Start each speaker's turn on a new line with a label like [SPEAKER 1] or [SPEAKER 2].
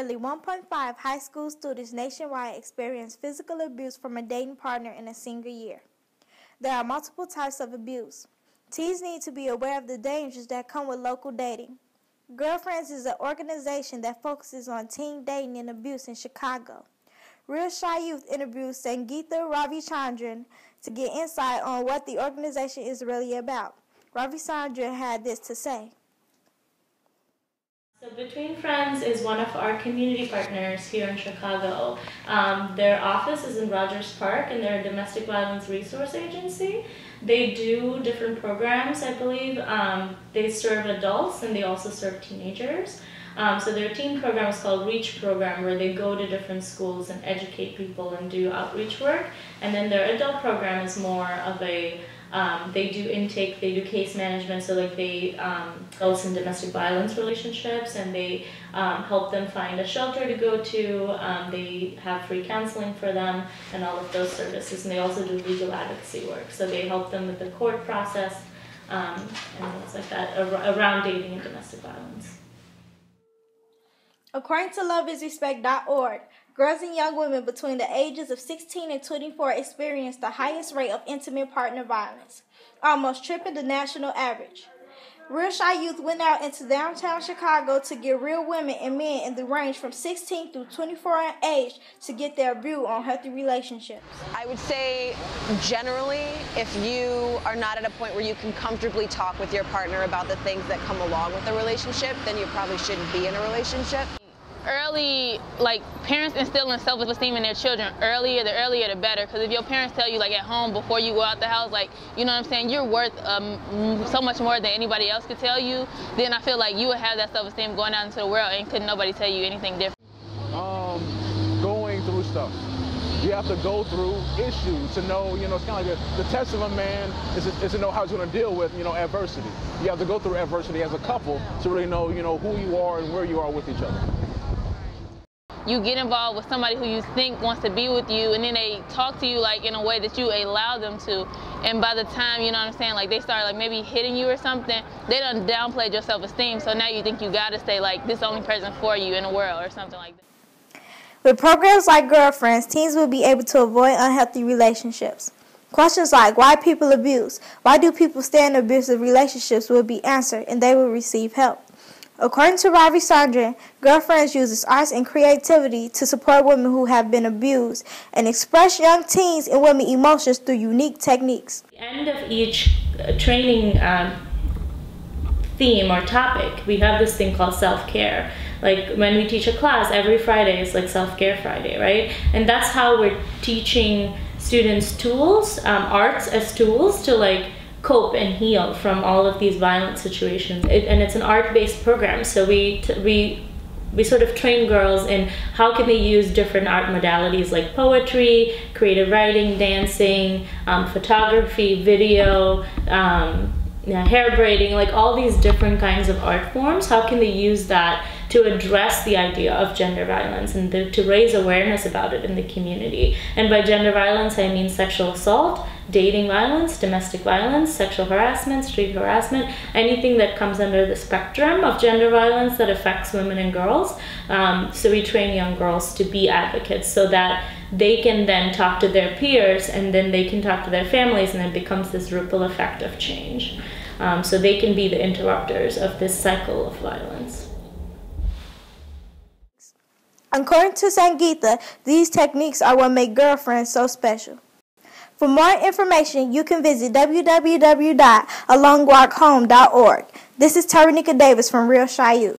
[SPEAKER 1] nearly 1.5 high school students nationwide experience physical abuse from a dating partner in a single year. There are multiple types of abuse. Teens need to be aware of the dangers that come with local dating. Girlfriends is an organization that focuses on teen dating and abuse in Chicago. Real Shy Youth interviewed Sangeetha Ravichandran to get insight on what the organization is really about. Ravichandran had this to say.
[SPEAKER 2] So Between Friends is one of our community partners here in Chicago. Their office is in Rogers Park, and they're a domestic violence resource agency. They do different programs, I believe. They serve adults and they also serve teenagers. So their teen program is called REACH program, where they go to different schools and educate people and do outreach work. And then their adult program is more of a they do intake, they do case management, so like they adults in domestic violence relationships, and they help them find a shelter to go to. They have free counseling for them and all of those services, and they also do legal advocacy work. So they help them with the court process and things like that around dating and domestic violence.
[SPEAKER 1] According to loveisrespect.org, girls and young women between the ages of 16 and 24 experience the highest rate of intimate partner violence, almost triple the national average. Real Shy Youth went out into downtown Chicago to get real women and men in the range from 16 through 24 in age to get their view on healthy relationships.
[SPEAKER 3] I would say generally, if you are not at a point where you can comfortably talk with your partner about the things that come along with a relationship, then you probably shouldn't be in a relationship.
[SPEAKER 4] Early, like, parents instilling self-esteem in their children earlier, the earlier the better. Because if your parents tell you, like, at home before you go out the house, like, you know what I'm saying, you're worth so much more than anybody else could tell you, then I feel like you would have that self-esteem going out into the world and couldn't nobody tell you anything different.
[SPEAKER 5] Going through stuff. You have to go through issues to know, it's kind of like the test of a man is to know how he's going to deal with, adversity. You have to go through adversity as a couple to really know, who you are and where you are with each other.
[SPEAKER 4] You get involved with somebody who you think wants to be with you, and then they talk to you like in a way that you allow them to, and by the time, you know what I'm saying, like they start like maybe hitting you or something, they done downplayed your self-esteem, so now you think you gotta stay like this only person for you in the world or something like that.
[SPEAKER 1] With programs like Girlfriends, teens will be able to avoid unhealthy relationships. Questions like why people abuse, why do people stay in abusive relationships will be answered, and they will receive help. According to Ravichandran, Girlfriends uses arts and creativity to support women who have been abused and express young teens and women emotions through unique techniques.
[SPEAKER 2] At the end of each training theme or topic, we have this thing called self-care. Like when we teach a class, every Friday is like self-care Friday, right? And that's how we're teaching students tools, arts as tools to like cope and heal from all of these violent situations. And it's an art-based program, so we sort of train girls in how can they use different art modalities like poetry, creative writing, dancing, photography, video, hair braiding, like all these different kinds of art forms. How can they use that to address the idea of gender violence and to raise awareness about it in the community? And by gender violence, I mean sexual assault, dating violence, domestic violence, sexual harassment, street harassment, anything that comes under the spectrum of gender violence that affects women and girls. So we train young girls to be advocates so that they can then talk to their peers, and then they can talk to their families, and it becomes this ripple effect of change. So they can be the interrupters of this cycle of violence.
[SPEAKER 1] According to Sangeetha, these techniques are what make Girlfriends so special. For more information, you can visit www.alongwalkhome.org. This is Terranika from Real Shy Youth.